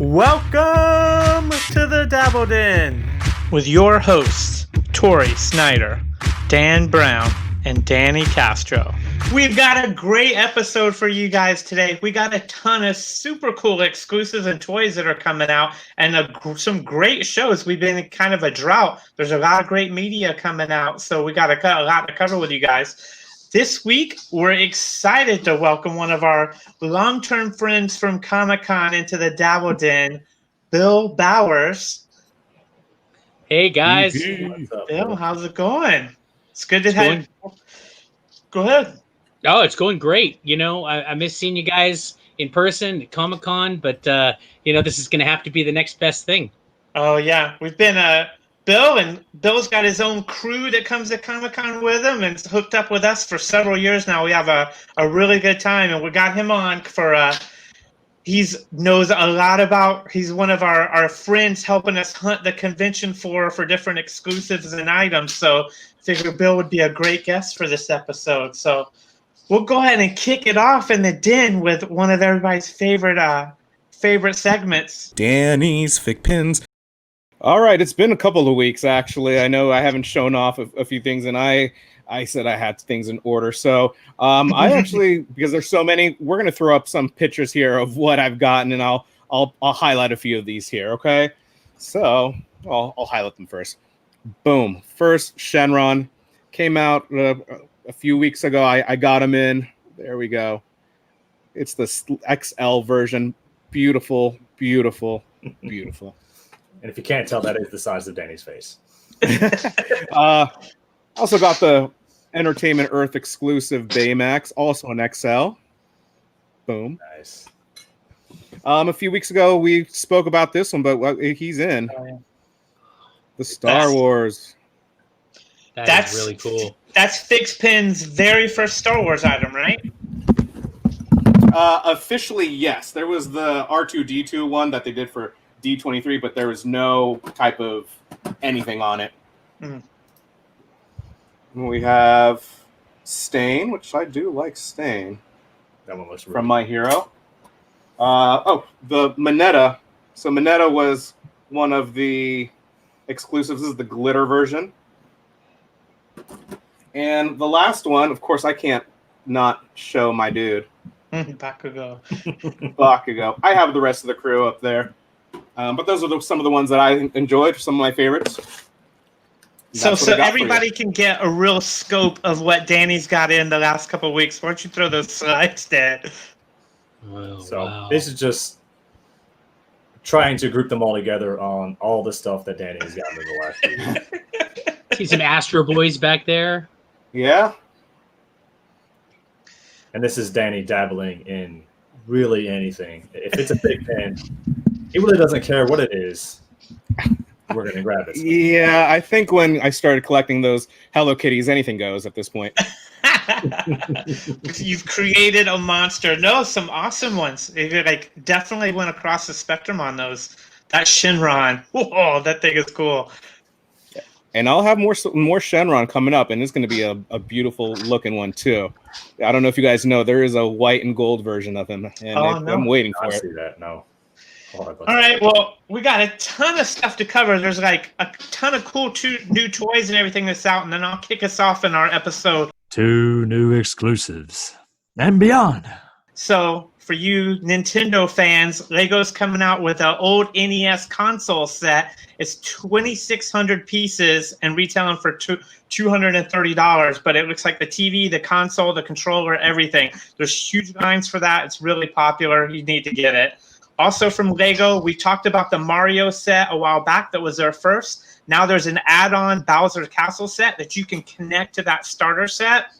Welcome to the Dabble Den with your hosts, Tori Snyder, Dan Brown, and Danny Castro. We've got a great episode for you guys today. We got a ton of super cool exclusives and toys that are coming out, and some great shows. We've been in kind of a drought. There's a lot of great media coming out, so we got a lot to cover with you guys. This week, we're excited to welcome one of our long-term friends from Comic-Con into the Dabble Den, Bill Bowers. Hey, guys. Bill, how's it going? It's good to have you. Go ahead. Oh, it's going great. You know, I miss seeing you guys in person at Comic-Con, but, this is going to have to be the next best thing. Oh, yeah. We've been... Bill's got his own crew that comes to Comic-Con with him and it's hooked up with us for several years now. We have a really good time, and we got him on for he's one of our friends helping us hunt the convention for different exclusives and items. So I figured Bill would be a great guest for this episode. So we'll go ahead and kick it off in the den with one of everybody's favorite segments. Danny's Fic Pins. All right, it's been a couple of weeks, actually. I know I haven't shown off a few things, and I said I had things in order. So I actually, because there's so many, we're going to throw up some pictures here of what I've gotten, and I'll highlight a few of these here, okay? So I'll highlight them first. Boom. First, Shenron came out a few weeks ago. I got him in. There we go. It's the XL version. Beautiful, beautiful, beautiful. And if you can't tell, that is the size of Danny's face. Also got the Entertainment Earth exclusive Baymax, also an XL. Boom. Nice. A few weeks ago, we spoke about this one, but he's in. The Star Wars. That's really cool. That's Fixpin's very first Star Wars item, right? Officially, yes. There was the R2-D2 one that they did for D23, but there was no type of anything on it. Mm. We have Stain, which I do like Stain. That one looks from My Hero. The Mineta. So Mineta was one of the exclusives. This is the glitter version. And the last one, of course, I can't not show my dude. Bakugo. Bakugo. I have the rest of the crew up there. But those are some of the ones that I enjoyed, some of my favorites. So everybody can get a real scope of what Danny's got in the last couple of weeks. Why don't you throw those slides, Dad? This is just trying to group them all together on all the stuff that Danny has gotten in the last week. See some Astro Boys back there. Yeah. And this is Danny dabbling in really anything. If it's a big pen, he really doesn't care what it is. We're going to grab it. Yeah, I think when I started collecting those Hello Kitties, anything goes at this point. You've created a monster. No, some awesome ones. You definitely went across the spectrum on those. That Shenron. Whoa, that thing is cool. And I'll have more Shenron coming up, and it's going to be a beautiful looking one too. I don't know if you guys know, there is a white and gold version of him, and I'm waiting for it. I see that. No. All right, well, we got a ton of stuff to cover. There's a ton of cool new toys and everything that's out, and then I'll kick us off in our episode. 2 new exclusives and beyond. So, for you Nintendo fans, Lego's coming out with an old NES console set. It's 2,600 pieces and retailing for $230, but it looks like the TV, the console, the controller, everything. There's huge lines for that. It's really popular. You need to get it. Also from Lego, we talked about the Mario set a while back that was their first. Now there's an add-on Bowser Castle set that you can connect to that starter set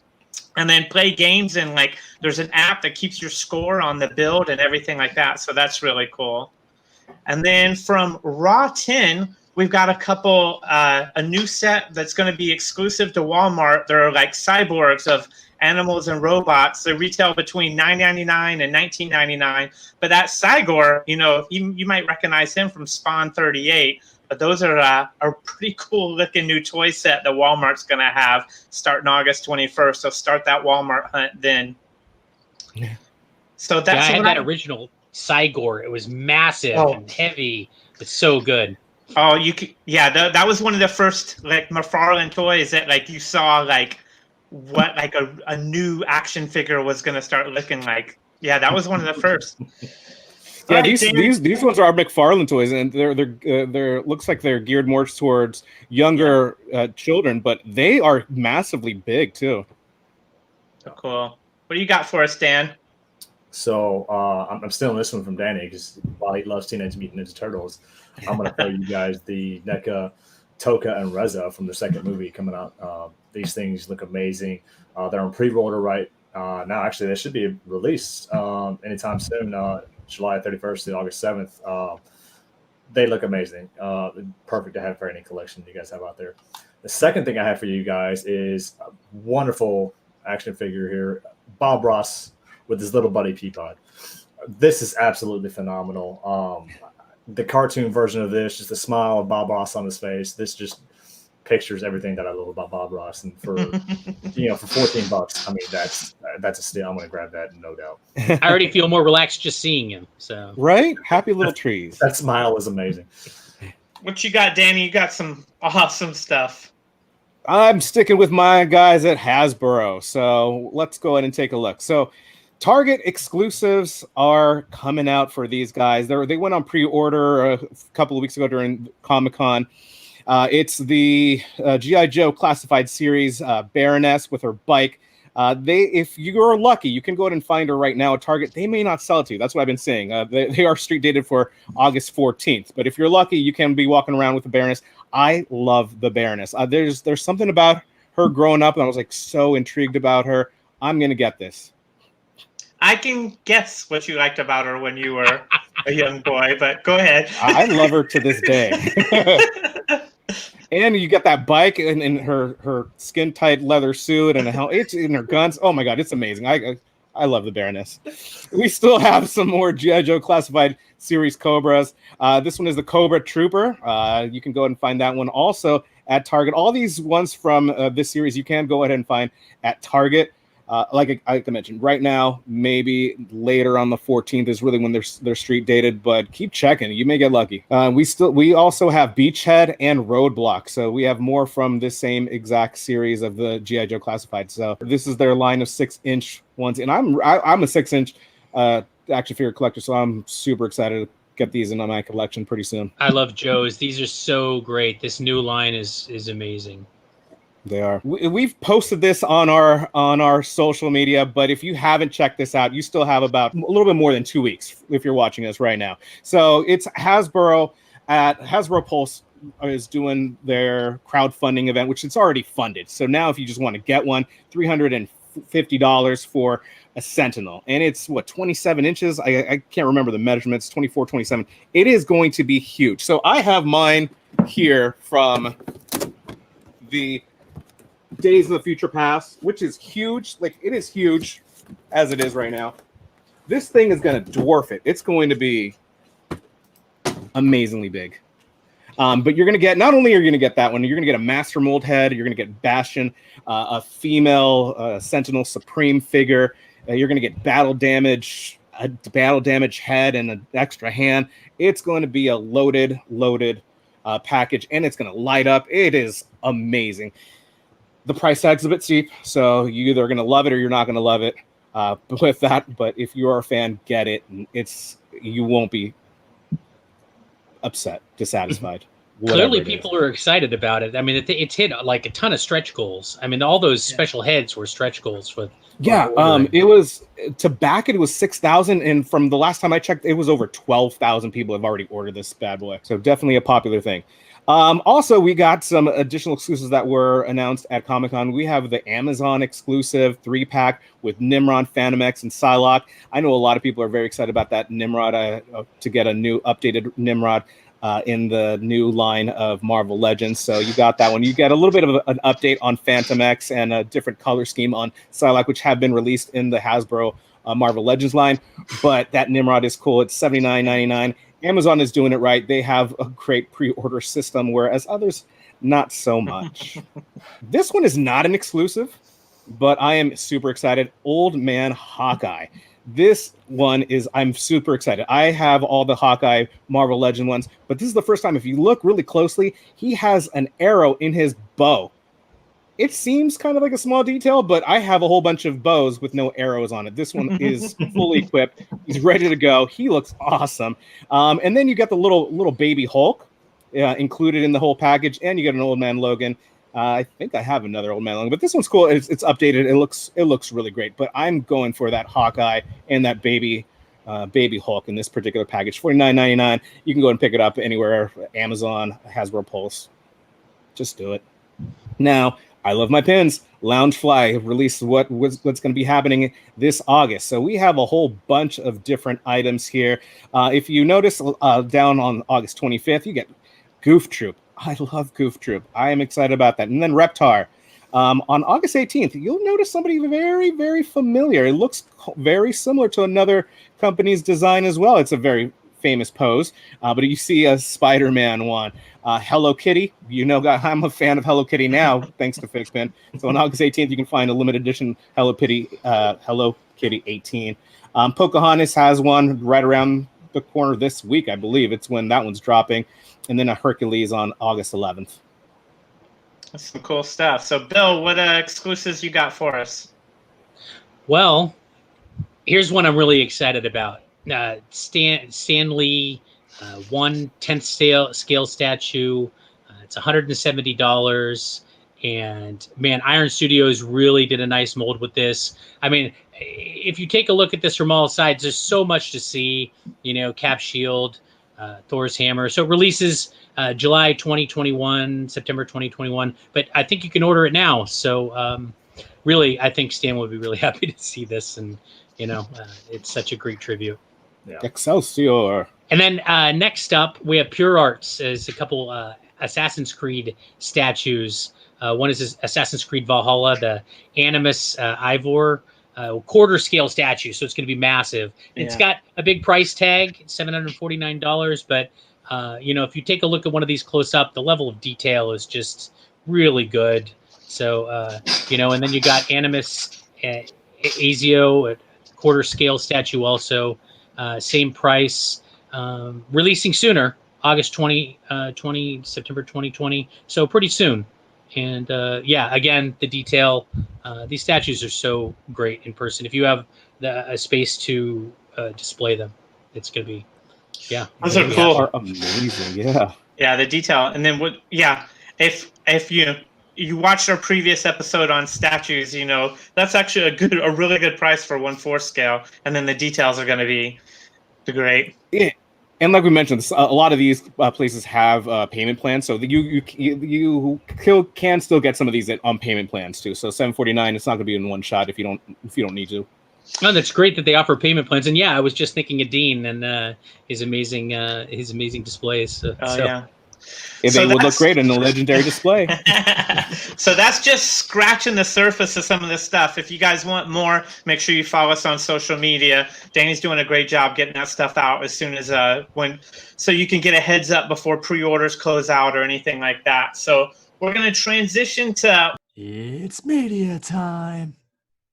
and then play games, and there's an app that keeps your score on the build and everything like that. So that's really cool. And then from Raw 10, we've got a new set that's going to be exclusive to Walmart. They're like cyborgs of animals and robots. They retail between $9.99 and $19.99. But that Cygor, you might recognize him from Spawn 38. But those are a pretty cool looking new toy set that Walmart's going to have starting August 21st. So start that Walmart hunt then. So that's I had that original Cygor. It was massive Oh. and heavy, but so good. Oh, that was one of the first like McFarlane toys that like you saw like what like a new action figure was gonna start looking like. Yeah, that was one of the first. Yeah, Alright, Dan. these ones are McFarlane toys, and they're looks like they're geared more towards younger children, but they are massively big too. Cool. What do you got for us, Dan? So I'm stealing this one from Danny because while he loves Teenage Mutant Ninja Turtles, I'm going to tell you guys the NECA, Toka, and Reza from the second movie coming out. These things look amazing. They're on pre-order right now. Actually, they should be released anytime soon, July 31st to August 7th. They look amazing. Perfect to have for any collection you guys have out there. The second thing I have for you guys is a wonderful action figure here, Bob Ross with his little buddy Peapod. This is absolutely phenomenal. The cartoon version of this, just a smile of Bob Ross on his face. This just pictures everything that I love about Bob Ross. And for for $14, I mean that's a steal. I'm going to grab that, no doubt. I already feel more relaxed just seeing him. So Right? Happy little trees. That smile is amazing. What you got, Danny? You got some awesome stuff. I'm sticking with my guys at Hasbro, so let's go ahead and take a look. So Target exclusives are coming out for these guys. They went on pre-order a couple of weeks ago during Comic-Con. It's the G.I. Joe Classified Series Baroness with her bike. If you're lucky, you can go ahead and find her right now at Target. They may not sell it to you. That's what I've been saying. They are street dated for August 14th. But if you're lucky, you can be walking around with the Baroness. I love the Baroness. There's something about her growing up, and I was like so intrigued about her. I'm gonna get this. I can guess what you liked about her when you were a young boy, but go ahead. I love her to this day. And you get that bike and her skin tight leather suit and it's in her guns. Oh my god, it's amazing. I love the Baroness. We still have some more G.I. Joe Classified Series Cobras. This one is the Cobra Trooper. You can go ahead and find that one also at Target. All these ones from this series you can go ahead and find at Target. Like I mentioned, right now, maybe later on the 14th is really when they're street dated, but keep checking. You may get lucky. We also have Beachhead and Roadblock, so we have more from this same exact series of the G.I. Joe Classified. So this is their line of 6-inch ones, and I'm a 6-inch action figure collector, so I'm super excited to get these into my collection pretty soon. I love Joe's. These are so great. This new line is amazing. They are. We've posted this on our social media, but if you haven't checked this out, you still have about a little bit more than 2 weeks if you're watching us right now. So it's Hasbro at Hasbro Pulse is doing their crowdfunding event, which it's already funded. So now if you just want to get one, $350 for a Sentinel. And it's 27 inches. I can't remember the measurements, 24, 27. It is going to be huge. So I have mine here from the Days of the Future Past, which is huge. Like, it is huge as it is right now. This thing is going to dwarf it. It's going to be amazingly big. But you're going to get, not only are you going to get that one, you're going to get a Master Mold head, you're going to get Bastion, a female Sentinel Supreme figure, you're going to get battle damage head and an extra hand. It's going to be a loaded package, and it's going to light up. It is amazing. The price tag's a bit steep, so you either are going to love it or you're not going to love it. But if you are a fan, get it. You won't be upset, dissatisfied. Clearly, people are excited about it. I mean, it's hit like a ton of stretch goals. I mean, all those special heads were stretch goals with. Yeah, it was to back it was 6,000, and from the last time I checked, it was over 12,000 people have already ordered this bad boy. So definitely a popular thing. Also, we got some additional exclusives that were announced at Comic-Con. We have the Amazon exclusive 3-pack with Nimrod, Phantom X, and Psylocke. I know a lot of people are very excited about that Nimrod to get a new updated Nimrod in the new line of Marvel Legends. So you got that one. You get a little bit of an update on Phantom X and a different color scheme on Psylocke, which have been released in the Hasbro Marvel Legends line. But that Nimrod is cool. It's $79.99. Amazon is doing it right. They have a great pre-order system, whereas others, not so much. This one is not an exclusive, but I am super excited. Old Man Hawkeye. This one I'm super excited. I have all the Hawkeye Marvel Legend ones, but this is the first time, if you look really closely, he has an arrow in his bow. It seems kind of like a small detail, but I have a whole bunch of bows with no arrows on it. This one is fully equipped. He's ready to go. He looks awesome. And then you got the little baby Hulk included in the whole package, and you get an Old Man Logan. I think I have another Old Man Logan, but this one's cool. It's updated. It looks really great. But I'm going for that Hawkeye and that baby Hulk in this particular package. $49.99. You can go and pick it up anywhere. Amazon, Hasbro Pulse. Just do it. Now, I love my pins. Loungefly released what's going to be happening this August. So we have a whole bunch of different items here. If you notice down on August 25th, you get Goof Troop. I love Goof Troop. I am excited about that. And then Reptar. On August 18th, you'll notice somebody very, very familiar. It looks very similar to another company's design as well. It's a very famous pose, but you see a Spider-Man one. Hello Kitty, I'm a fan of Hello Kitty now, thanks to Fixpin. So on August 18th, you can find a limited edition Hello Kitty 18. Pocahontas has one right around the corner this week, I believe. It's when that one's dropping. And then a Hercules on August 11th. That's some cool stuff. So, Bill, what exclusives you got for us? Well, here's one I'm really excited about. Stan Lee, 1/10 scale statue. It's $170. And man, Iron Studios really did a nice mold with this. I mean, if you take a look at this from all sides, there's so much to see. Cap Shield, Thor's hammer. So it releases July 2021, September 2021. But I think you can order it now. So really, I think Stan would be really happy to see this. And, it's such a great tribute. Yeah. Excelsior. And then next up, we have Pure Arts as a couple Assassin's Creed statues. One is Assassin's Creed Valhalla, the Animus Ivor quarter scale statue. So it's going to be massive. Yeah. It's got a big price tag, $749. But, if you take a look at one of these close up, the level of detail is just really good. So, and then you got Animus Azio, a quarter scale statue also. Same price, releasing sooner, August 2020, September 2020. So pretty soon. And again, the detail, these statues are so great in person. If you have a space to display them, it's going to be, Those are cool. Are amazing. Yeah. Yeah. The detail. And then if you watched our previous episode on statues, that's actually a really good price for 1/4 scale. And then the details are going to be great. Yeah. And like we mentioned, a lot of these places have payment plans, so you can still get some of these on payment plans too. So $749, it's not going to be in one shot if you don't need to. No, that's great that they offer payment plans. And I was just thinking of Dean and his amazing displays. Yeah. They would look great in a legendary display. So that's just scratching the surface of some of this stuff. If you guys want more, make sure you follow us on social media. Danny's doing a great job getting that stuff out as soon as so you can get a heads up before pre-orders close out or anything like that. So we're going to transition to It's media time.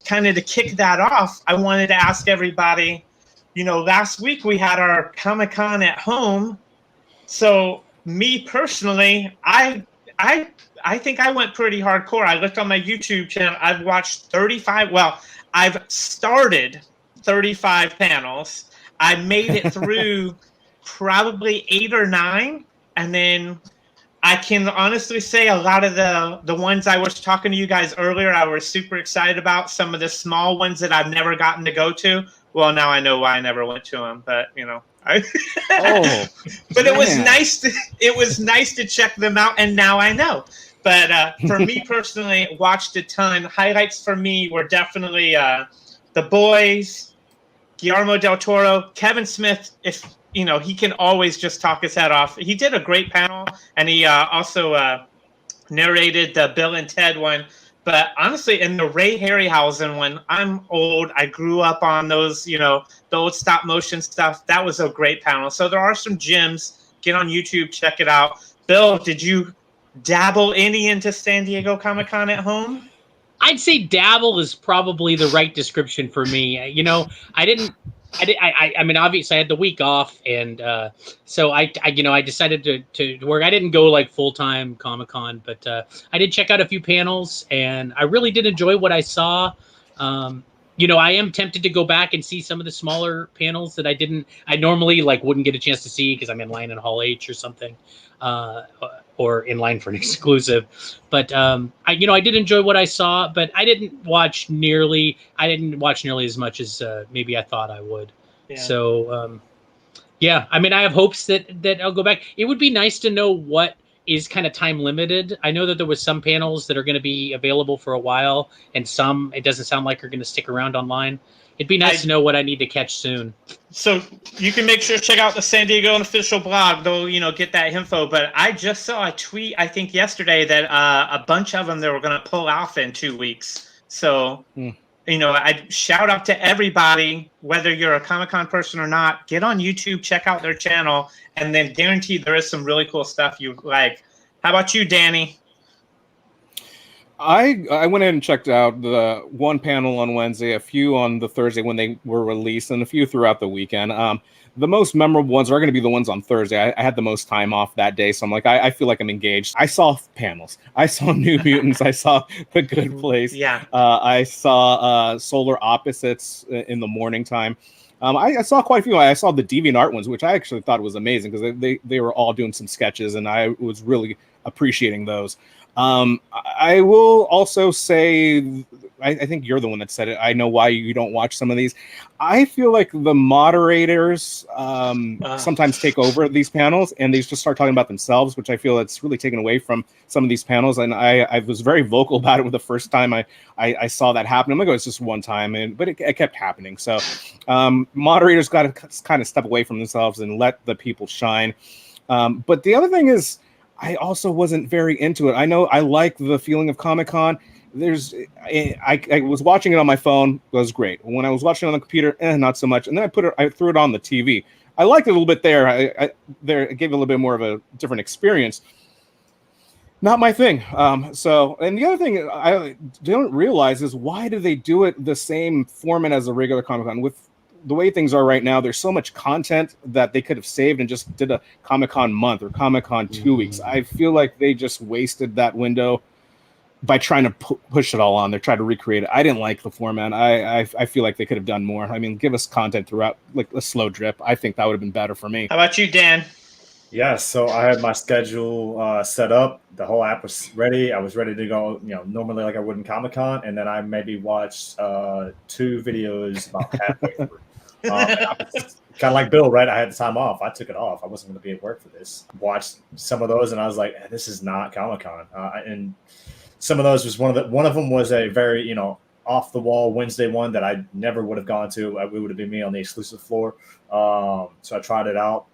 Kind of to kick that off, I wanted to ask everybody, last week we had our Comic-Con at home. So me personally, I think I went pretty hardcore. I looked on my YouTube channel. I've watched I've started 35 panels. I made it through probably 8 or 9. And then I can honestly say a lot of the ones I was talking to you guys earlier, I was super excited about. Some of the small ones that I've never gotten to go to. Well, now I know why I never went to them, but but it was nice to check them out, and now I know. But for me personally, watched a ton. Highlights for me were definitely The Boys, Guillermo del Toro, Kevin Smith. If he can always just talk his head off. He did a great panel, and he also narrated the Bill and Ted one. But honestly, in the Ray Harryhausen one, I'm old. I grew up on those, the old stop motion stuff. That was a great panel. So there are some gems. Get on YouTube, check it out. Bill, did you dabble any into San Diego Comic-Con at home? I'd say dabble is probably the right description for me. You know, I mean, obviously, I had the week off, and so I decided to work. I didn't go like full time Comic-Con, but I did check out a few panels, and I really did enjoy what I saw. I am tempted to go back and see some of the smaller panels that I normally like wouldn't get a chance to see because I'm in line in Hall H or something, or in line for an exclusive. But I did enjoy what I saw, but I didn't watch nearly as much as maybe I thought I would. Yeah. So I mean, I have hopes that I'll go back. It would be nice to know what is kind of time limited. I know that there was some panels that are going to be available for a while, and some it doesn't sound like are going to stick around online. It'd be nice to know what I need to catch soon. So you can make sure to check out the San Diego Unofficial blog. They'll, get that info. But I just saw a tweet, I think yesterday, that a bunch of them they were going to pull off in 2 weeks. So, I shout out to everybody, whether you're a Comic-Con person or not, get on YouTube, check out their channel, and then guaranteed there is some really cool stuff you like. How about you, Danny? I went in and checked out the one panel on Wednesday, a few on the Thursday when they were released, and a few throughout the weekend. The most memorable ones are going to be the ones on Thursday. I had the most time off that day, so I'm like, I feel like I'm engaged. I saw panels. I saw New Mutants. I saw The Good Place. Yeah. I saw Solar Opposites in the morning time. I saw quite a few. I saw the DeviantArt ones, which I actually thought was amazing because they were all doing some sketches, and I was really appreciating those. I will also say, I think you're the one that said it. I know why you don't watch some of these. I feel like the moderators sometimes take over these panels and they just start talking about themselves, which I feel it's really taken away from some of these panels. And I was very vocal about it the first time I saw that happen. I'm like, it's just one time, but it kept happening. So moderators got to kind of step away from themselves and let the people shine. But the other thing is, I also wasn't very into it. I know I like the feeling of Comic-Con. I was watching it on my phone. It was great. When I was watching it on the computer, not so much. And then I threw it on the TV. I liked it a little bit there. It gave it a little bit more of a different experience. Not my thing. And the other thing I don't realize is, why do they do it the same format as a regular Comic-Con? With the way things are right now, there's so much content that they could have saved and just did a Comic-Con month or Comic-Con 2 weeks. I feel like they just wasted that window by trying to push it all on. They're trying to recreate it. I didn't like the format. I feel like they could have done more. I mean, give us content throughout, like a slow drip. I think that would have been better for me. How about you, Dan? Yeah, so I had my schedule set up. The whole app was ready. I was ready to go, normally like I would in Comic-Con, and then I maybe watched 2 videos about halfway through. Kind of like Bill, right? I had the time off. I took it off. I wasn't going to be at work for this. Watched some of those, and I was like, "This is not Comic-Con." And some of those was one of them was a very off the wall Wednesday one that I never would have gone to. It would have been me on the exclusive floor. So I tried it out.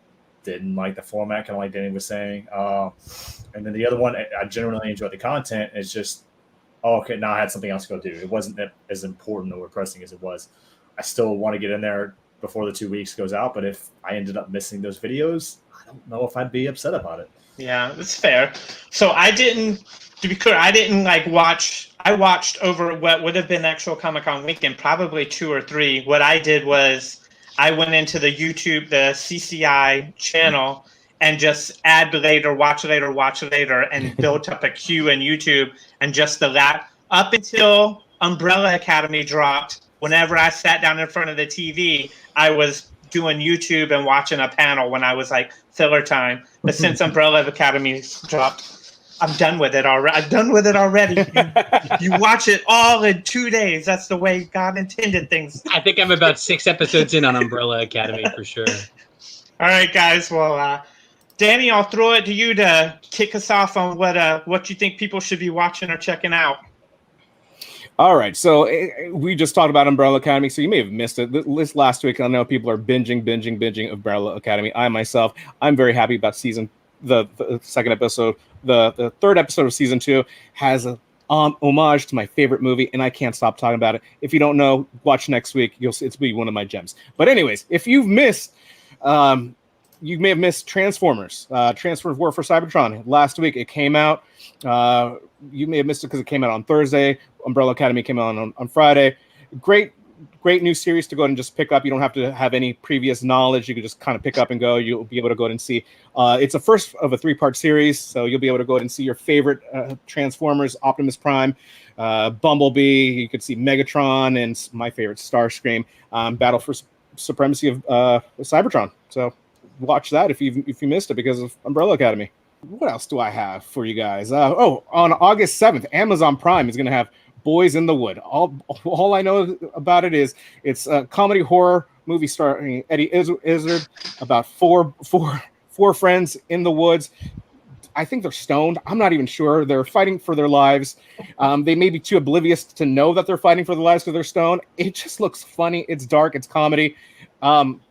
Didn't like the format, kind of like Danny was saying. And then the other one, I generally enjoyed the content. It's just, okay, now I had something else to go do. It wasn't as important or pressing as it was. I still want to get in there before the 2 weeks goes out, but if I ended up missing those videos, I don't know if I'd be upset about it. Yeah, that's fair. So to be clear, I didn't watch. I watched over what would have been actual Comic-Con weekend, probably 2 or 3. What I did was I went into the YouTube, the CCI channel, and just add later, watch later, and built up a queue in YouTube, and just up until Umbrella Academy dropped. Whenever I sat down in front of the TV, I was doing YouTube and watching a panel when I was like filler time. But since Umbrella Academy dropped, I'm done with it already. You watch it all in 2 days. That's the way God intended things. I think I'm about 6 episodes in on Umbrella Academy for sure. All right, guys. Well, Danny, I'll throw it to you to kick us off on what you think people should be watching or checking out. All right, so we just talked about Umbrella Academy, so you may have missed it. This last week, I know people are binging Umbrella Academy. I'm very happy about the second episode. The third episode of season 2 has a homage to my favorite movie, and I can't stop talking about it. If you don't know, watch next week. You'll see it's be one of my gems. But anyways, if you've missed you may have missed Transformers. Transformers War for Cybertron. Last week it came out. You may have missed it because it came out on Thursday. Umbrella Academy came out on Friday. Great new series to go ahead and just pick up. You don't have to have any previous knowledge. You can just kind of pick up and go. You'll be able to go ahead and see. It's a first of a 3-part series, so you'll be able to go ahead and see your favorite Transformers, Optimus Prime, Bumblebee. You could see Megatron and my favorite Starscream, battle for supremacy of Cybertron. So watch that if you missed it because of Umbrella Academy. What else do I have for you guys? On August 7th, Amazon Prime is going to have Boys in the Wood. All I know about it is it's a comedy horror movie starring Eddie Izzard about four friends in the woods. I think they're stoned. I'm not even sure. They're fighting for their lives. They may be too oblivious to know that they're fighting for their lives because they're stoned. It just looks funny. It's dark. It's comedy. August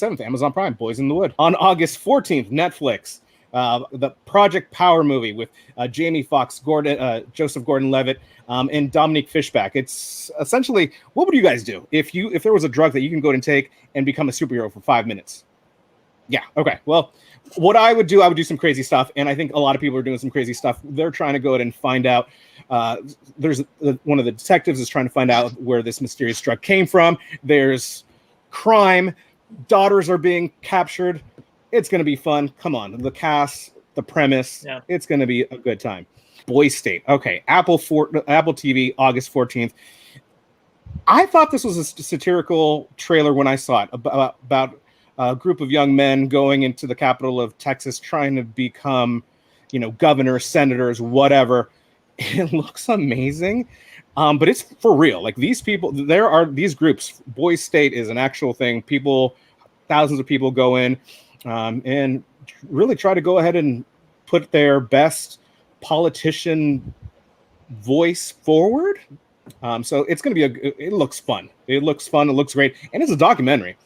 7th, Amazon Prime, Boys in the Wood. On August 14th, Netflix, the Project Power movie with Jamie Foxx, Joseph Gordon-Levitt, and Dominique Fishback. It's essentially, what would you guys do if there was a drug that you can go and take and become a superhero for 5 minutes? Yeah, okay. Well, what I would do some crazy stuff, and I think a lot of people are doing some crazy stuff. They're trying to go ahead and find out. There's one of the detectives is trying to find out where this mysterious drug came from. There's crime. Daughters are being captured. It's going to be fun. Come on. The cast, the premise. Yeah. It's going to be a good time. Boy State. Okay. Apple TV, August 14th. I thought this was a satirical trailer when I saw it about a group of young men going into the capital of Texas trying to become, governors, senators, whatever. It looks amazing. But it's for real. Like these people, there are these groups. Boys State is an actual thing. Thousands of people go in and really try to go ahead and put their best politician voice forward. So it's going to be it looks fun. It looks fun. It looks great. And it's a documentary.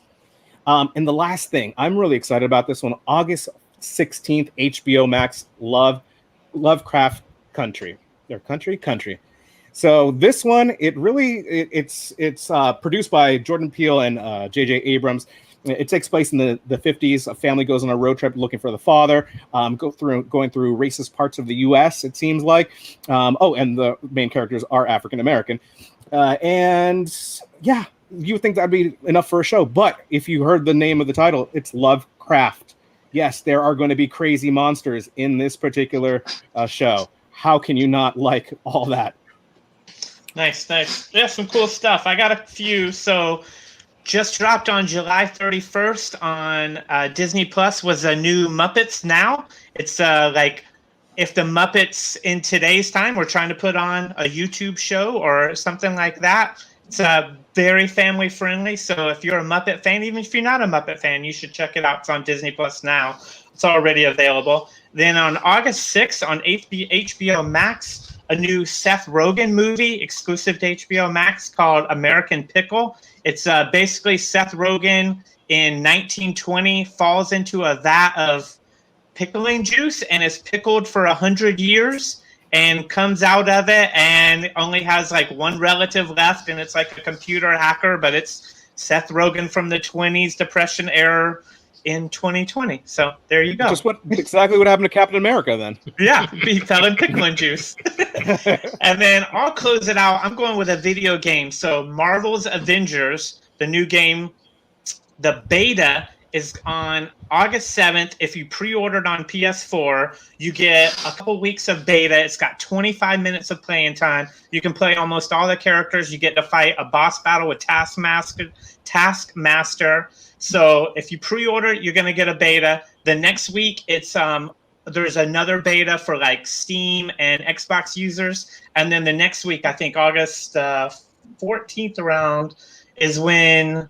And the last thing, I'm really excited about this one. August 16th, HBO Max, Lovecraft Country. Their country. So this one, it's produced by Jordan Peele and J.J. Abrams. It takes place in the 50s. A family goes on a road trip looking for the father, going through racist parts of the U.S., it seems like. And the main characters are African American. And yeah, you would think that'd be enough for a show. But if you heard the name of the title, it's Lovecraft. Yes, there are going to be crazy monsters in this particular show. How can you not like all that? Nice. Yeah, some cool stuff. I got a few. So just dropped on July 31st on Disney Plus was a new Muppets Now. It's like if the Muppets in today's time were trying to put on a YouTube show or something like that. It's very family friendly. So if you're a Muppet fan, even if you're not a Muppet fan, you should check it out. It's on Disney Plus Now. It's already available. Then on August 6th on HBO Max, a new Seth Rogen movie exclusive to HBO Max called American Pickle. It's basically Seth Rogen in 1920 falls into a vat of pickling juice and is pickled for 100 years and comes out of it and only has like one relative left, and it's like a computer hacker, but it's Seth Rogen from the 20s Depression era in 2020. So there you go. Just exactly what happened to Captain America then. Yeah, he fell in pickling juice. And then I'll close it out. I'm going with a video game. So Marvel's Avengers, the new game, the beta is on August 7th. If you pre-ordered on PS4, you get a couple weeks of beta. It's got 25 minutes of playing time. You can play almost all the characters. You get to fight a boss battle with Taskmaster. So if you pre-order, you're going to get a beta. The next week, it's there's another beta for like Steam and Xbox users. And then the next week, I think August 14th around is when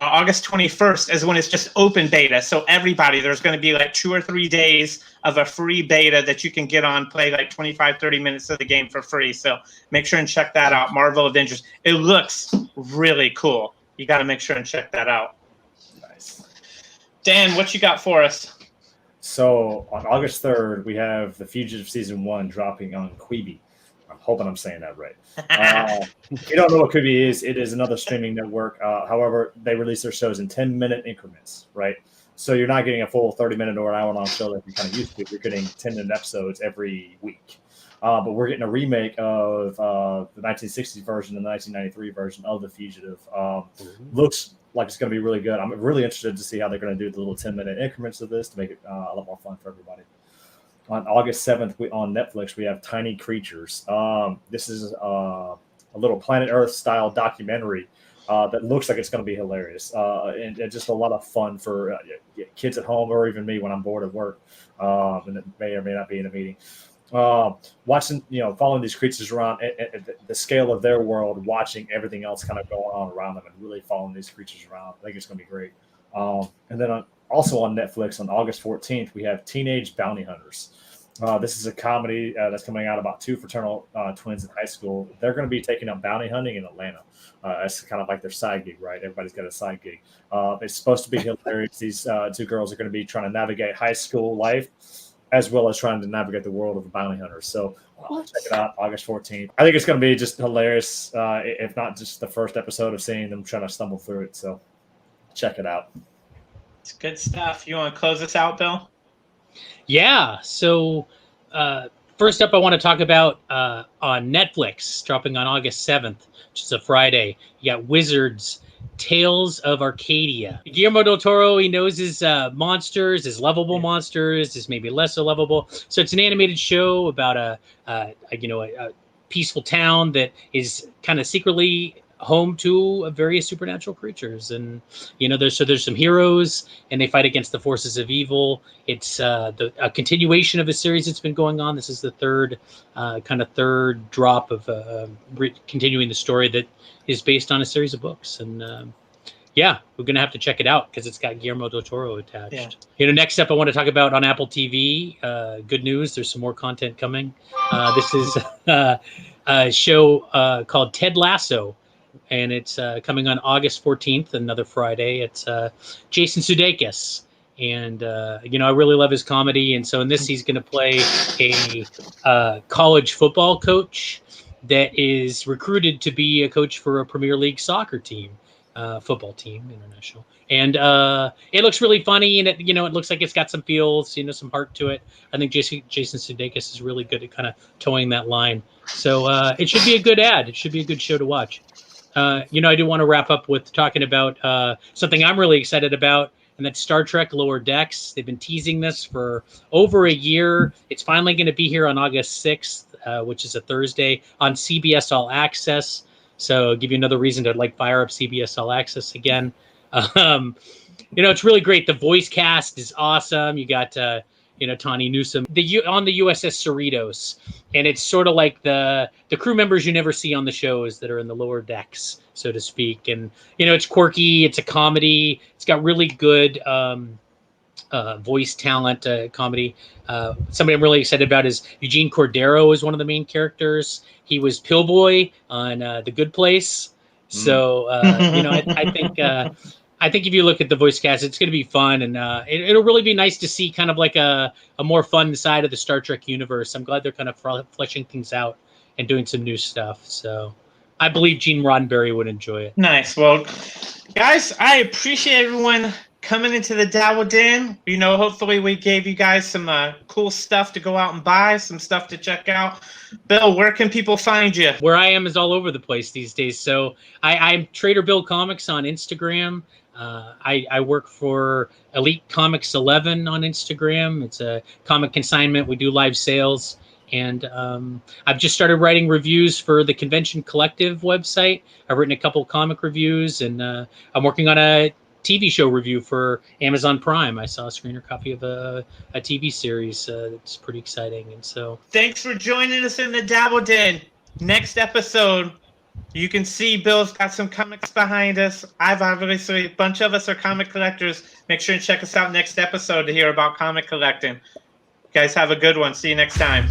August 21st is when it's just open beta. So everybody, there's going to be like 2 or 3 days of a free beta that you can get on, play like 25, 30 minutes of the game for free. So make sure and check that out. Marvel Avengers. It looks really cool. You got to make sure and check that out. Nice. Dan, what you got for us? So on August 3rd, we have The Fugitive Season 1 dropping on Quibi. I'm hoping I'm saying that right. If you don't know what Quibi is, it is another streaming network. However, they release their shows in 10-minute increments, right? So you're not getting a full 30-minute or an hour-long show like you're kind of used to. You're getting 10-minute episodes every week. But we're getting a remake of the 1960s version and the 1993 version of The Fugitive. Looks like it's going to be really good. I'm really interested to see how they're going to do the little 10-minute increments of this to make it a lot more fun for everybody. On August 7th, on Netflix, we have Tiny Creatures. This is a little Planet Earth style documentary that looks like it's going to be hilarious and just a lot of fun for kids at home or even me when I'm bored at work and it may or may not be in a meeting. Watching, following these creatures around at the scale of their world, watching everything else kind of going on around them and really following these creatures around. I think it's going to be great. And then also on Netflix on August 14th, we have Teenage Bounty Hunters. This is a comedy that's coming out about two fraternal twins in high school. They're going to be taking up bounty hunting in Atlanta. It's kind of like their side gig, right? Everybody's got a side gig. It's supposed to be hilarious. These two girls are going to be trying to navigate high school life as well as trying to navigate the world of the bounty hunters. So check it out, August 14th. I think it's going to be just hilarious, if not just the first episode of seeing them trying to stumble through it. So check it out. It's good stuff. You want to close us out, Bill? Yeah. So first up, I want to talk about on Netflix, dropping on August 7th, which is a Friday. You got Wizards, Tales of Arcadia. Guillermo del Toro, he knows his monsters, his lovable monsters, his maybe less so lovable. So it's an animated show about a peaceful town that is kind of secretly home to various supernatural creatures, and there's some heroes and they fight against the forces of evil. It's a continuation of a series that's been going on. This is the third drop of continuing the story that is based on a series of books, and we're gonna have to check it out because it's got Guillermo del Toro attached. Next up I want to talk about on Apple TV, good news, there's some more content coming. This is a show called Ted Lasso, and it's coming on August 14th, another Friday. It's Jason Sudeikis, and I really love his comedy. And so in this, he's going to play a college football coach that is recruited to be a coach for a Premier League soccer team, football team, international. And it looks really funny, and it looks like it's got some feels, some heart to it. I think Jason Sudeikis is really good at kind of towing that line. So it should be a good ad. It should be a good show to watch. I do want to wrap up with talking about something I'm really excited about, and that's Star Trek Lower Decks. They've been teasing this for over a year. It's finally going to be here on August 6th, which is a Thursday, on CBS All Access. So I'll give you another reason to fire up CBS All Access again. It's really great. The voice cast is awesome. You got Tawny Newsome on the USS Cerritos, and it's sort of like the crew members you never see on the shows that are in the lower decks, so to speak. And it's quirky, it's a comedy, it's got really good voice talent, comedy. Somebody I'm really excited about is Eugene Cordero is one of the main characters. He was Pillboy on The Good Place. So I think if you look at the voice cast, it's going to be fun, and it'll really be nice to see kind of like a more fun side of the Star Trek universe. I'm glad they're kind of fleshing things out and doing some new stuff. So I believe Gene Roddenberry would enjoy it. Nice. Well, guys, I appreciate everyone coming into the Dabble Den. Hopefully we gave you guys some cool stuff to go out and buy, some stuff to check out. Bill, where can people find you? Where I am is all over the place these days. So I'm Trader Bill Comics on Instagram. I work for Elite Comics 11 on Instagram. It's a comic consignment. We do live sales. And I've just started writing reviews for the Convention Collective website. I've written a couple comic reviews, and I'm working on a TV show review for Amazon Prime. I saw a screener copy of a TV series. It's pretty exciting. And so thanks for joining us in the Dabble Den. Next episode, you can see Bill's got some comics behind us. A bunch of us are comic collectors. Make sure and check us out next episode to hear about comic collecting. You guys have a good one. See you next time.